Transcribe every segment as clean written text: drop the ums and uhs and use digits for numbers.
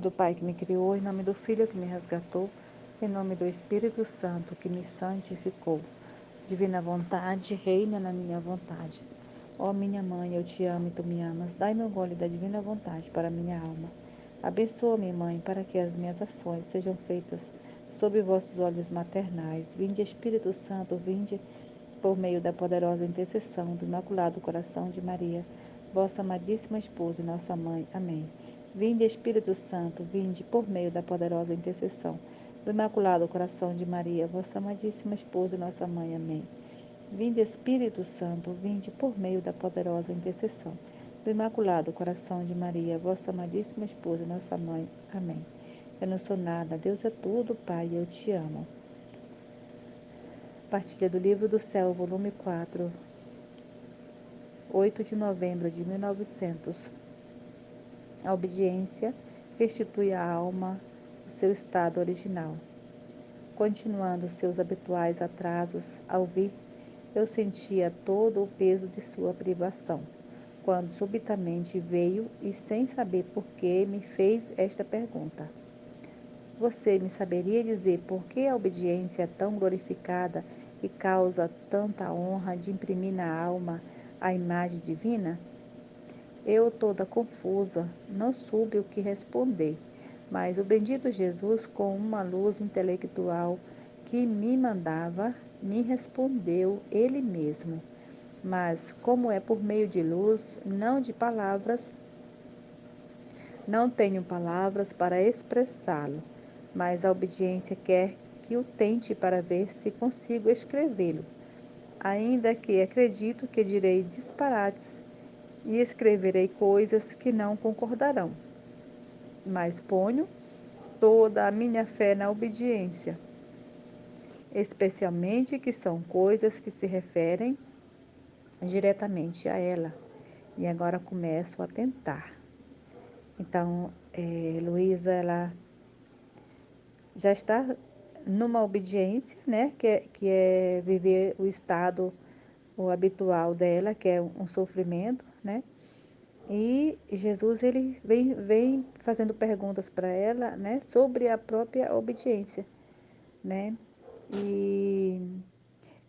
do Pai que me criou, em nome do Filho que me resgatou, em nome do Espírito Santo que me santificou. Divina vontade, reina na minha vontade. Ó minha mãe, eu te amo e tu me amas. Dai-me um gole da divina vontade para minha alma. Abençoa-me, mãe, para que as minhas ações sejam feitas sob vossos olhos maternais. Vinde, Espírito Santo, vinde por meio da poderosa intercessão do Imaculado Coração de Maria, vossa amadíssima esposa e nossa mãe. Amém. Vinde, Espírito Santo, vinde por meio da poderosa intercessão do Imaculado Coração de Maria, vossa amadíssima esposa e nossa mãe. Amém. Vinde, Espírito Santo, vinde por meio da poderosa intercessão do Imaculado Coração de Maria, vossa amadíssima esposa e nossa mãe. Amém. Eu não sou nada, Deus é tudo, Pai, eu te amo. Partilha do Livro do Céu, volume 4, 8 de novembro de 1900. A obediência restitui à alma o seu estado original. Continuando seus habituais atrasos, ao vir, eu sentia todo o peso de sua privação, quando subitamente veio e, sem saber por que, me fez esta pergunta: você me saberia dizer por que a obediência é tão glorificada e causa tanta honra de imprimir na alma a imagem divina? Eu, toda confusa, não soube o que responder, mas o bendito Jesus, com uma luz intelectual que me mandava, me respondeu ele mesmo. Mas, como é por meio de luz, não de palavras, não tenho palavras para expressá-lo, mas a obediência quer que o tente para ver se consigo escrevê-lo, ainda que acredito que direi disparates e escreverei coisas que não concordarão. Mas ponho toda a minha fé na obediência, especialmente que são coisas que se referem diretamente a ela. E agora começo a tentar. Então, Luísa, ela já está numa obediência, né, que é viver o estado o habitual dela, que é um sofrimento, né? E Jesus, ele vem fazendo perguntas para ela, né, sobre a própria obediência, né? E,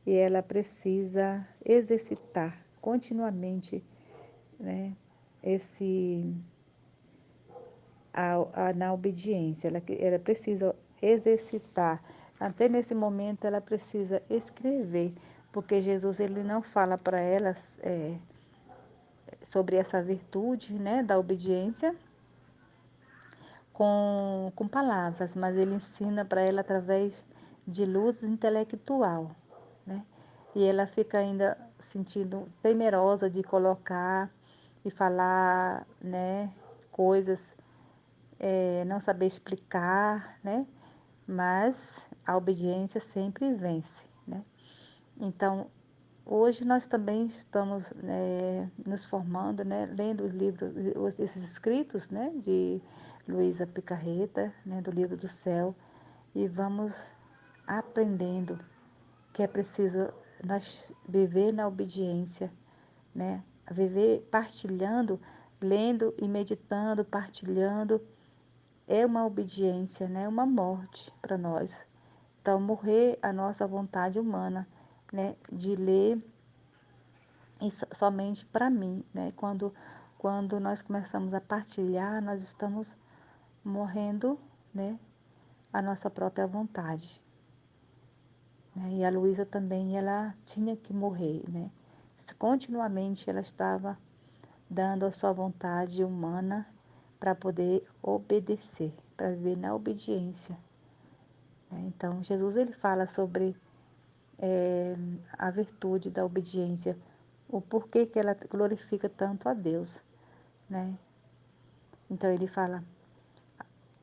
e ela precisa exercitar continuamente, né, esse na obediência. Ela precisa exercitar. Até nesse momento ela precisa escrever, porque Jesus, ele não fala para elas sobre essa virtude, né, da obediência com palavras, mas ele ensina para ela através de luz intelectual, né? E ela fica ainda sentindo temerosa de colocar e falar, né, coisas, não saber explicar, né? Mas a obediência sempre vence, né? Então, hoje nós também estamos nos formando, né, lendo os livros, esses escritos, né, de Luísa Picarreta, né, do Livro do Céu, e vamos aprendendo que é preciso nós viver na obediência, né, viver partilhando, lendo e meditando, partilhando, é uma obediência, né, uma morte para nós. Então, morrer a nossa vontade humana, né, de ler e somente para mim, né? Quando nós começamos a partilhar, nós estamos morrendo, né, a nossa própria vontade, né? E a Luísa também, ela tinha que morrer, né? Continuamente ela estava dando a sua vontade humana para poder obedecer, para viver na obediência, né? Então, Jesus, ele fala sobre a virtude da obediência, o porquê que ela glorifica tanto a Deus, né? Então ele fala: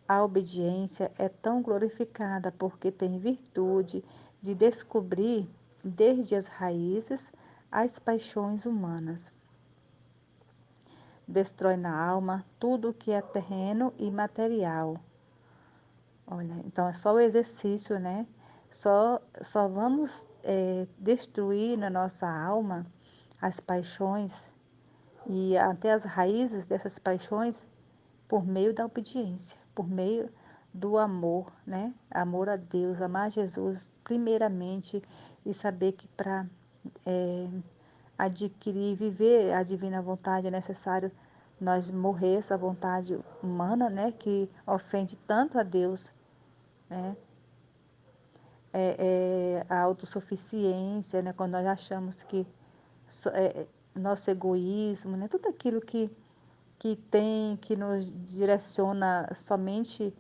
a obediência é tão glorificada porque tem virtude de descobrir desde as raízes as paixões humanas. Destrói na alma tudo o que é terreno e material. Olha, então é só o exercício, né? Só vamos destruir na nossa alma as paixões e até as raízes dessas paixões por meio da obediência. por meio do amor, né? Amor a Deus, amar Jesus primeiramente e saber que para adquirir, viver a divina vontade é necessário nós morrer essa vontade humana, né? Que ofende tanto a Deus, né? A autossuficiência, né? Quando nós achamos que nosso egoísmo, né? Tudo aquilo que nos direciona somente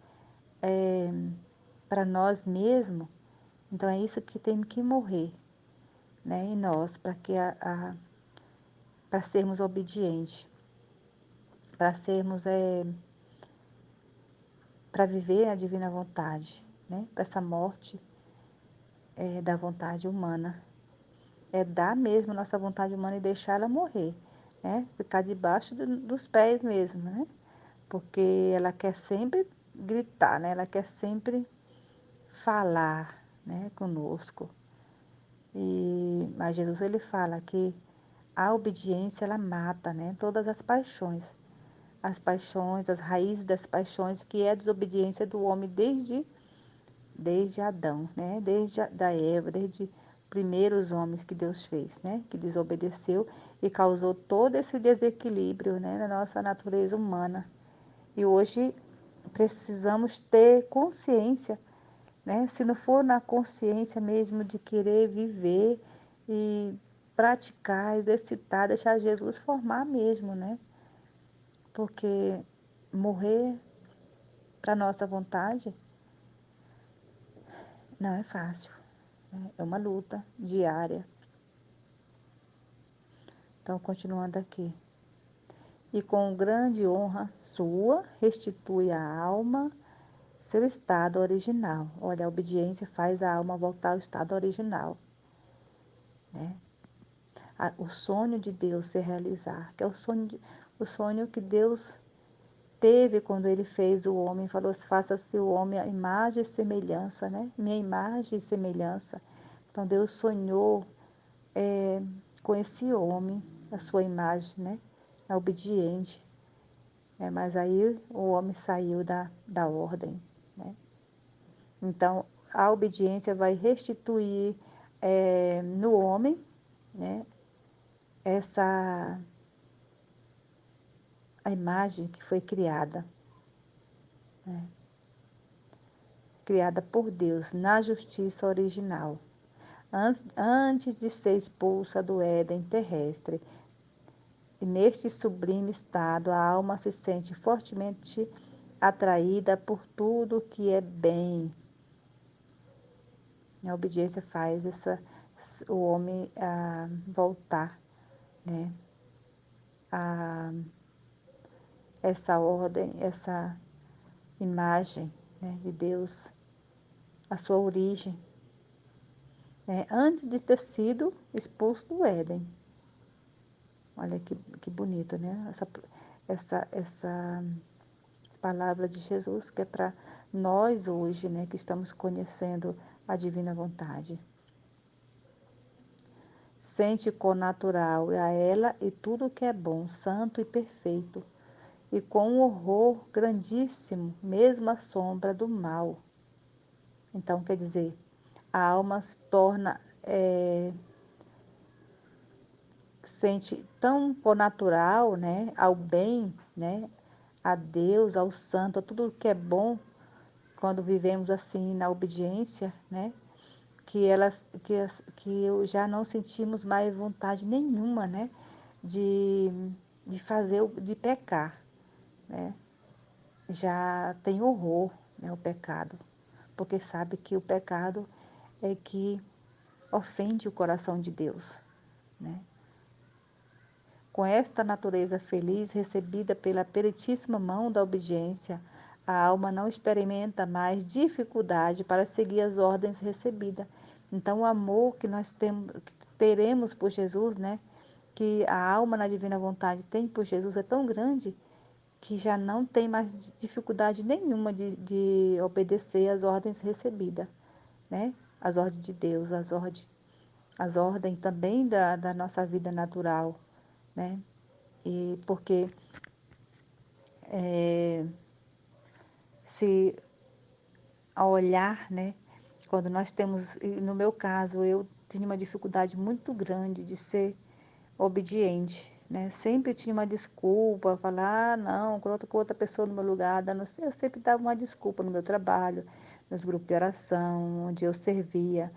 para nós mesmos, então é isso que tem que morrer, né? Em nós, para sermos obedientes, para sermos para viver a divina vontade, né? Para essa morte da vontade humana. É dar mesmo nossa vontade humana e deixar ela morrer, né? Ficar debaixo dos pés mesmo, né? Porque ela quer sempre gritar, né? Ela quer sempre falar, né? Conosco. Mas Jesus ele fala que a obediência ela mata, né? Todas as paixões. As paixões, as raízes das paixões, que é a desobediência do homem desde Adão, né? Desde da Eva, desde primeiros homens que Deus fez, né? Que desobedeceu e causou todo esse desequilíbrio, né? Na nossa natureza humana. E hoje precisamos ter consciência, né? Se não for na consciência mesmo de querer viver e praticar, exercitar, deixar Jesus formar mesmo, né? Porque morrer para nossa vontade não é fácil, né? É uma luta diária. Então, continuando aqui. E com grande honra sua, restitui à alma seu estado original. Olha, a obediência faz a alma voltar ao estado original, né? O sonho de Deus se realizar, que é o sonho que Deus teve quando ele fez o homem, falou: faça-se o homem a imagem e semelhança, né? Minha imagem e semelhança. Então Deus sonhou com esse homem, a sua imagem, né? É obediente. Mas aí o homem saiu da ordem, né? Então a obediência vai restituir no homem, né? Essa a imagem que foi criada, né? Criada por Deus na justiça original, antes de ser expulsa do Éden terrestre. E neste sublime estado, a alma se sente fortemente atraída por tudo que é bem. A obediência faz o homem voltar, né, a essa ordem, essa imagem, né, de Deus, a sua origem, né, antes de ter sido expulso do Éden. Olha que bonito, né? Essa palavra de Jesus, que é para nós hoje, né, que estamos conhecendo a divina vontade. Sente com natural a ela e tudo que é bom, santo e perfeito, e com um horror grandíssimo, mesmo a sombra do mal. Então, quer dizer, a alma se torna, sente tão por natural, né, ao bem, né, a Deus, ao santo, a tudo que é bom, quando vivemos assim na obediência, né, que já não sentimos mais vontade nenhuma, né, de, de pecar, né, já tem horror, né, o pecado, porque sabe que o pecado é que ofende o coração de Deus, né. Com esta natureza feliz recebida pela peritíssima mão da obediência, a alma não experimenta mais dificuldade para seguir as ordens recebidas. Então, o amor que nós teremos por Jesus, né, que a alma na divina vontade tem por Jesus é tão grande que já não tem mais dificuldade nenhuma de obedecer às ordens recebidas, né? As ordens de Deus, as ordens também da nossa vida natural, né? E porque se a olhar, né? Quando nós temos, no meu caso, eu tinha uma dificuldade muito grande de ser obediente, né? Sempre tinha uma desculpa, falar, não, coloca outra pessoa no meu lugar, eu sempre dava uma desculpa no meu trabalho, nos grupos de oração, onde eu servia,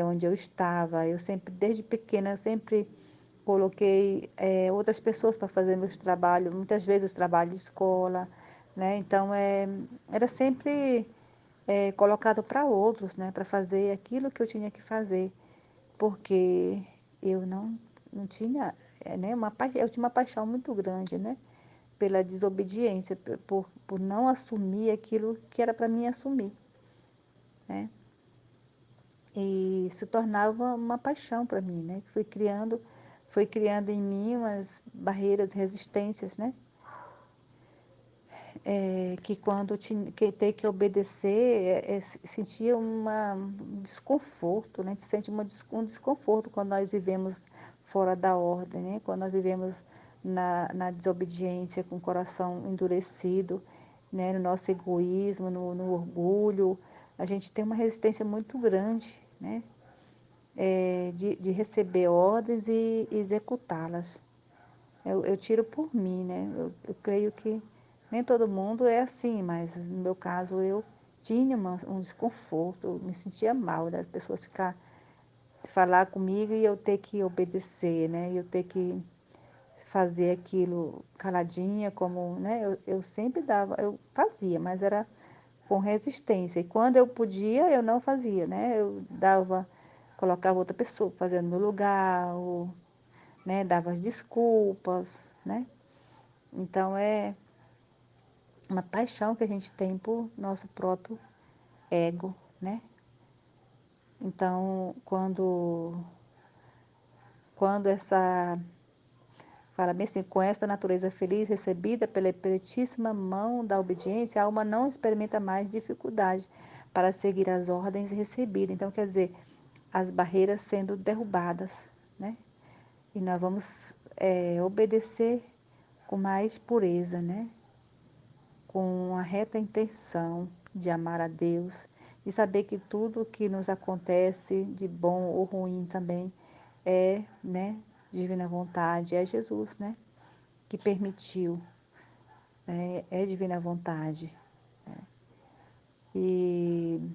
onde eu estava. Eu sempre, desde pequena, sempre coloquei outras pessoas para fazer meus trabalhos, muitas vezes trabalho de escola, né? Então, era sempre colocado para outros, né? Para fazer aquilo que eu tinha que fazer, porque eu não tinha, né? Eu tinha uma paixão muito grande, né? Pela desobediência, por não assumir aquilo que era para mim assumir, né? E se tornava uma paixão para mim, né? Foi criando em mim umas barreiras, resistências, né? Que quando tinha que ter que obedecer, sentia um desconforto, né? A gente sente um desconforto quando nós vivemos fora da ordem, né? Quando nós vivemos na desobediência, com o coração endurecido, né? No nosso egoísmo, no orgulho, a gente tem uma resistência muito grande, né? De receber ordens e executá-las. Eu tiro por mim, né? Eu creio que nem todo mundo é assim, mas no meu caso eu tinha um desconforto, eu me sentia mal, das pessoas falar comigo e eu ter que obedecer, né? Eu ter que fazer aquilo caladinha, como, né? Eu sempre dava, eu fazia, mas era com resistência. E quando eu podia, eu não fazia, né? Colocava outra pessoa fazendo no meu lugar, ou, né? Dava as desculpas, né? Então é uma paixão que a gente tem por nosso próprio ego, né? Então, quando fala bem assim, com esta natureza feliz recebida pela peretíssima mão da obediência, a alma não experimenta mais dificuldade para seguir as ordens recebidas. Então, quer dizer, as barreiras sendo derrubadas, né? E nós vamos obedecer com mais pureza, né? Com a reta intenção de amar a Deus, de saber que tudo que nos acontece, de bom ou ruim também, né, divina vontade, é Jesus, né, que permitiu, né, é divina vontade. Né, e,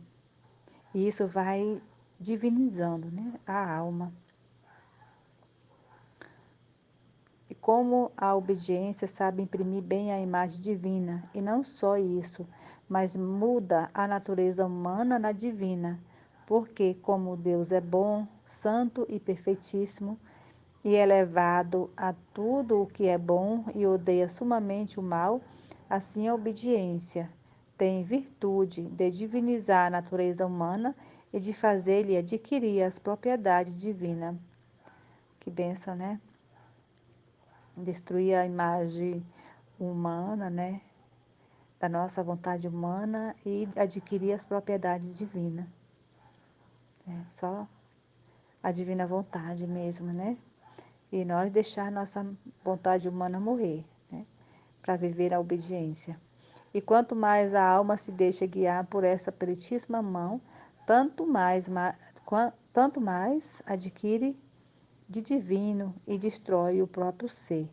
e isso vai divinizando, né, a alma. E como a obediência sabe imprimir bem a imagem divina, e não só isso, mas muda a natureza humana na divina, porque como Deus é bom, santo e perfeitíssimo, e elevado a tudo o que é bom e odeia sumamente o mal, assim a obediência tem virtude de divinizar a natureza humana e de fazer-lhe adquirir as propriedades divinas. Que bênção, né? Destruir a imagem humana, né, da nossa vontade humana e adquirir as propriedades divinas. Só a divina vontade mesmo, né? E nós deixar nossa vontade humana morrer, né, para viver a obediência. E quanto mais a alma se deixa guiar por essa peritíssima mão, tanto mais adquire de divino e destrói o próprio ser.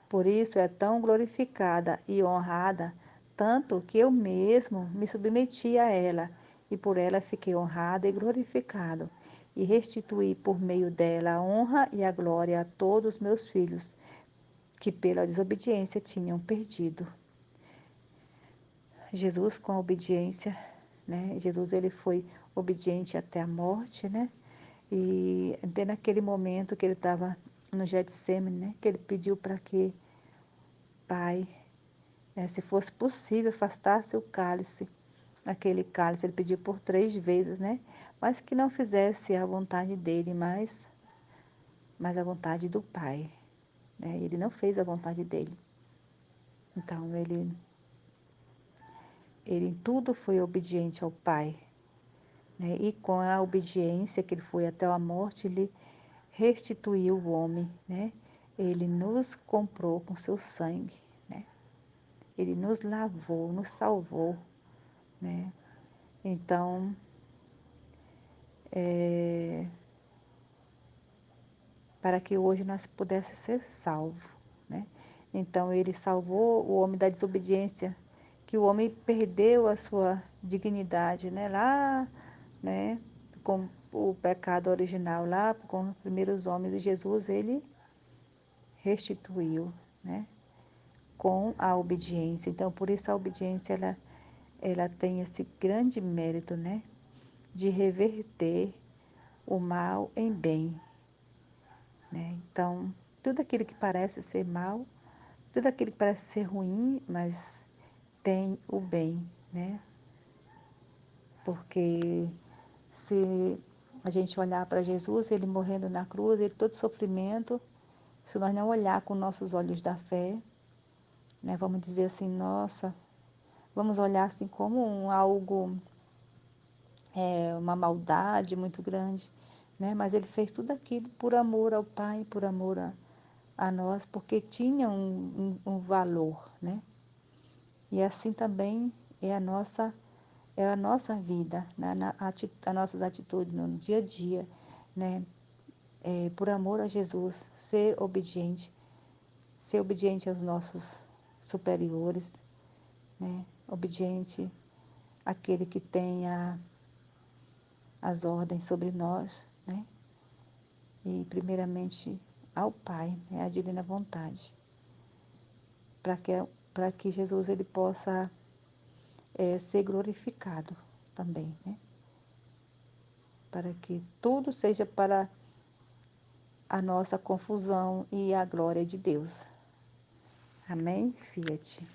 Por isso é tão glorificada e honrada, tanto que eu mesmo me submeti a ela, e por ela fiquei honrado e glorificado, e restituí por meio dela a honra e a glória a todos os meus filhos, que pela desobediência tinham perdido. Jesus com a obediência, né? Jesus ele foi obediente até a morte, né? E até naquele momento que ele estava no Getsemane, né? Que ele pediu para que, Pai, se fosse possível, afastasse o cálice, aquele cálice, ele pediu por 3 vezes, né? Mas que não fizesse a vontade dele, mas a vontade do Pai, né? Ele não fez a vontade dele. Então, ele em tudo foi obediente ao Pai, né? E com a obediência que ele foi até a morte, ele restituiu o homem, né? Ele nos comprou com seu sangue, né? Ele nos lavou, nos salvou, né? Então, é, para que hoje nós pudéssemos ser salvos, né? Então, ele salvou o homem da desobediência, que o homem perdeu a sua dignidade, né? Lá, né? Com o pecado original, lá com os primeiros homens de Jesus, ele restituiu, né? Com a obediência. Então, por isso a obediência, ela tem esse grande mérito, né? De reverter o mal em bem, né? Então, tudo aquilo que parece ser mal, tudo aquilo que parece ser ruim, mas tem o bem, né? Porque se a gente olhar para Jesus, ele morrendo na cruz, ele todo sofrimento, se nós não olhar com nossos olhos da fé, né? Vamos dizer assim, nossa, vamos olhar assim como algo, uma maldade muito grande, né? Mas ele fez tudo aquilo por amor ao Pai, por amor a nós, porque tinha um valor, né? E assim também é a nossa vida, né? As nossas atitudes no dia a dia, né? Por amor a Jesus, ser obediente aos nossos superiores, né? Obediente àquele que tem as ordens sobre nós, né? E primeiramente ao Pai, né? A divina vontade, para que Jesus ele possa ser glorificado também, né? Para que tudo seja para a nossa confusão e a glória de Deus. Amém? Fiat.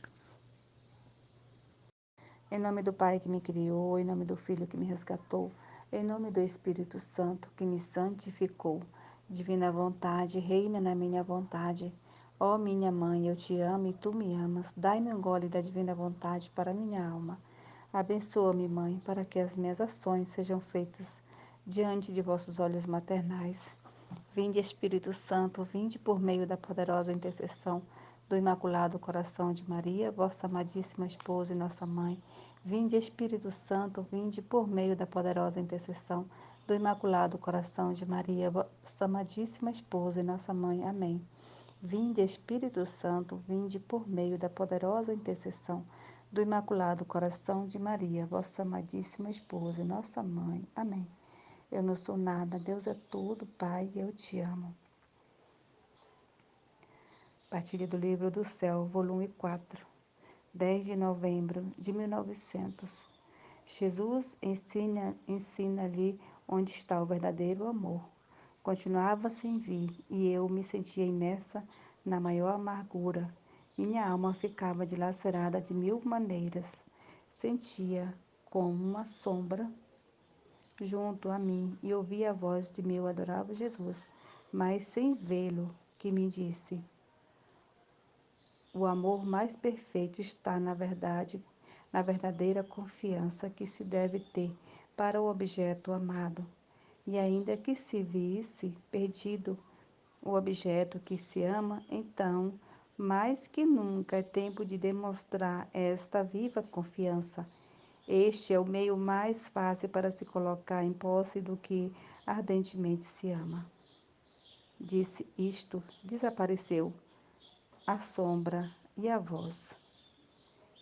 Em nome do Pai que me criou, em nome do Filho que me resgatou, em nome do Espírito Santo que me santificou. Divina vontade, reina na minha vontade. Ó minha mãe, eu te amo e tu me amas. Dai-me um gole da divina vontade para minha alma. Abençoa-me, mãe, para que as minhas ações sejam feitas diante de vossos olhos maternais. Vinde, Espírito Santo, vinde por meio da poderosa intercessão do Imaculado Coração de Maria, vossa amadíssima esposa e nossa mãe. Vinde, Espírito Santo, vinde por meio da poderosa intercessão do Imaculado Coração de Maria, vossa amadíssima esposa e nossa mãe. Amém. Vinde, Espírito Santo, vinde por meio da poderosa intercessão do Imaculado Coração de Maria, vossa amadíssima esposa e nossa mãe. Amém. Eu não sou nada, Deus é tudo, Pai, eu te amo. Partilha do Livro do Céu, volume 4, 10 de novembro de 1900. Jesus ensina-lhe onde está o verdadeiro amor. Continuava sem vir, e eu me sentia imersa na maior amargura. Minha alma ficava dilacerada de mil maneiras. Sentia como uma sombra junto a mim e ouvi a voz de meu adorável Jesus, mas sem vê-lo, que me disse: o amor mais perfeito está na verdadeira confiança que se deve ter para o objeto amado. E ainda que se visse perdido o objeto que se ama, então, mais que nunca é tempo de demonstrar esta viva confiança. Este é o meio mais fácil para se colocar em posse do que ardentemente se ama. Disse isto, desapareceu a sombra e a voz.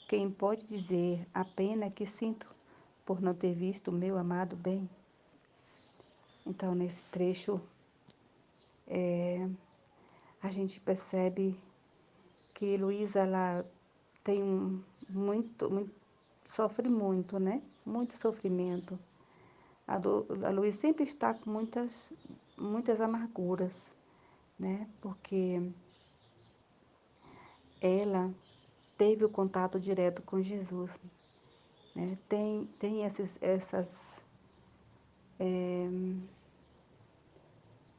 Quem pode dizer a pena que sinto por não ter visto o meu amado bem? Então, nesse trecho, a gente percebe que Luísa, ela tem sofre muito, né? Muito sofrimento. A Luísa sempre está com muitas amarguras, né? Porque ela teve o contato direto com Jesus, né? Tem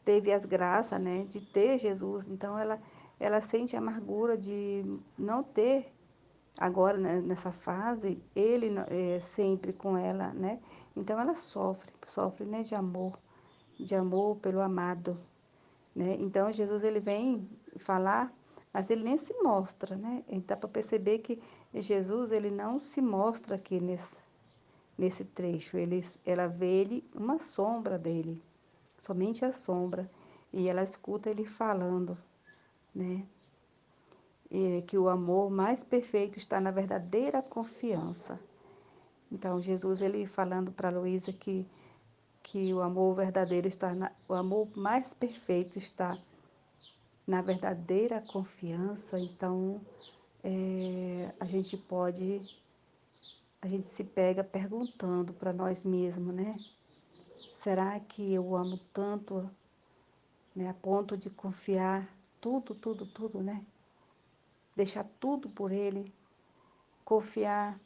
teve as graças, né, de ter Jesus. Então ela sente a amargura de não ter agora, né, nessa fase ele sempre com ela, né? Então ela sofre, né, de amor pelo amado, né? Então Jesus ele vem falar, mas ele nem se mostra, né? E dá para perceber que Jesus ele não se mostra aqui nesse trecho. Ela vê ele, uma sombra dele, somente a sombra, e ela escuta ele falando, né? Que o amor mais perfeito está na verdadeira confiança. Então, Jesus, ele falando para Luísa que o amor verdadeiro o amor mais perfeito está na verdadeira confiança. Então, a gente se pega perguntando para nós mesmos, né? Será que eu amo tanto, né, a ponto de confiar tudo, né? Deixar tudo por Ele, confiar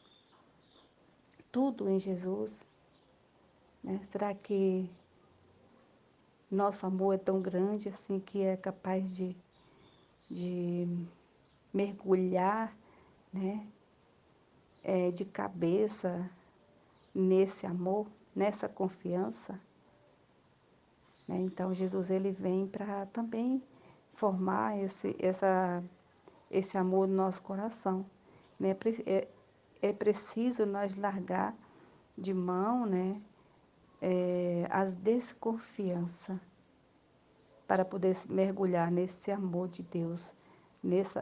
tudo em Jesus, né? Será que nosso amor é tão grande assim que é capaz de mergulhar, né, de cabeça nesse amor, nessa confiança, né? Então Jesus ele vem para também formar esse amor no nosso coração, né? É preciso nós largar de mão, né, as desconfianças para poder mergulhar nesse amor de Deus, nesse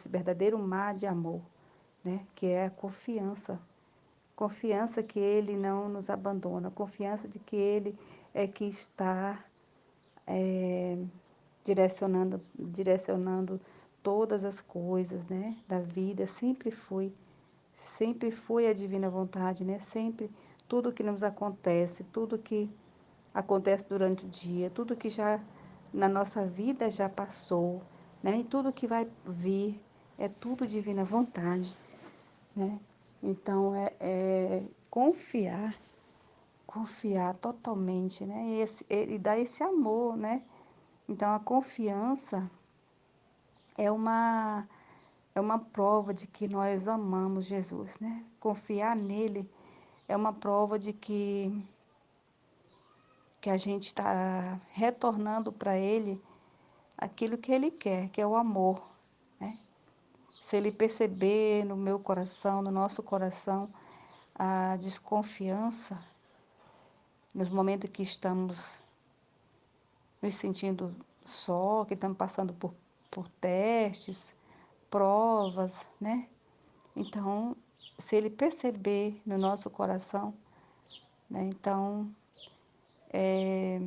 verdadeiro mar de amor, né, que é a confiança. Confiança que Ele não nos abandona, confiança de que Ele é que está direcionando todas as coisas, né, da vida. Sempre foi a divina vontade, né? Sempre tudo que nos acontece, tudo que acontece durante o dia, tudo que já na nossa vida já passou, né? E tudo que vai vir é tudo divina vontade, né? Então é confiar totalmente, né? E dar esse amor, né? Então a confiança é uma prova de que nós amamos Jesus, né? Confiar nele é uma prova de que a gente está retornando para ele aquilo que ele quer, que é o amor, né? Se ele perceber no meu coração, no nosso coração, a desconfiança, nos momentos que estamos nos sentindo só, que estamos passando por testes, provas, né? Então, se ele perceber no nosso coração, né? Então, é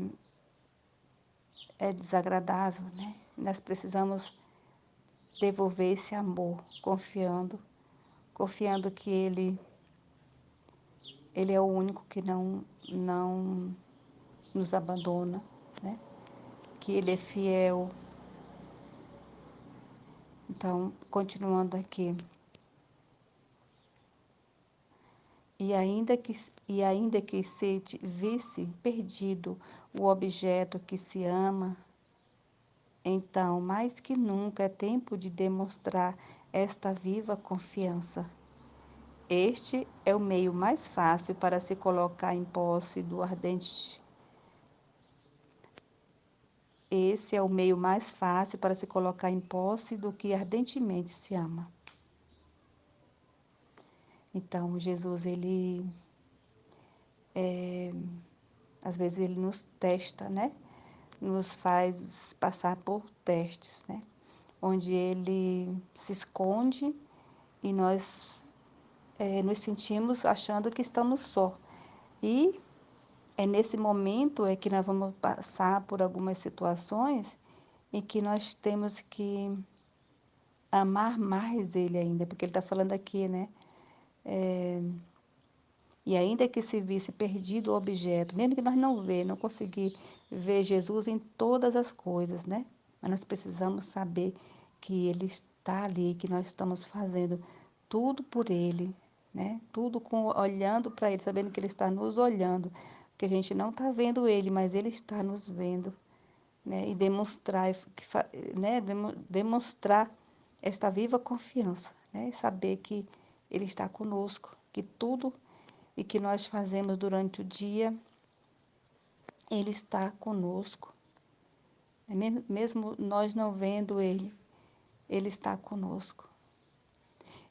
desagradável, né? Nós precisamos devolver esse amor, confiando que ele é o único que não nos abandona, né? Que ele é fiel. Então, continuando aqui. E ainda que se visse perdido o objeto que se ama, então, mais que nunca é tempo de demonstrar esta viva confiança. Este é o meio mais fácil para se colocar em posse do ardente. Esse é o meio mais fácil para se colocar em posse do que ardentemente se ama. Então, Jesus, ele, às vezes, ele nos testa, né? Nos faz passar por testes, né? Onde ele se esconde e nós nos sentimos achando que estamos só. E é nesse momento que nós vamos passar por algumas situações em que nós temos que amar mais ele ainda, porque ele está falando aqui, né? E ainda que se visse perdido o objeto, mesmo que nós não conseguir ver Jesus em todas as coisas, né? Mas nós precisamos saber que Ele está ali, que nós estamos fazendo tudo por Ele, né? Tudo olhando para Ele, sabendo que Ele está nos olhando, que a gente não está vendo Ele, mas Ele está nos vendo, né? E demonstrar esta viva confiança, né? E saber que Ele está conosco, que tudo e que nós fazemos durante o dia, Ele está conosco. Mesmo nós não vendo Ele, Ele está conosco.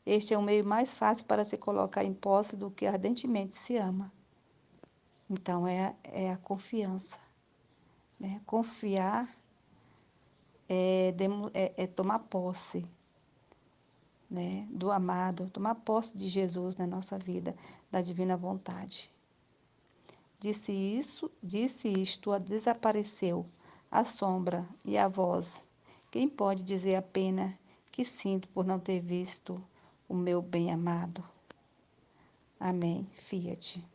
Este é o meio mais fácil para se colocar em posse do que ardentemente se ama. Então, é a confiança, né? Confiar é tomar posse, né, do amado, tomar posse de Jesus na nossa vida, da divina vontade. Disse isto, desapareceu a sombra e a voz. Quem pode dizer a pena que sinto por não ter visto o meu bem amado? Amém. Fiat.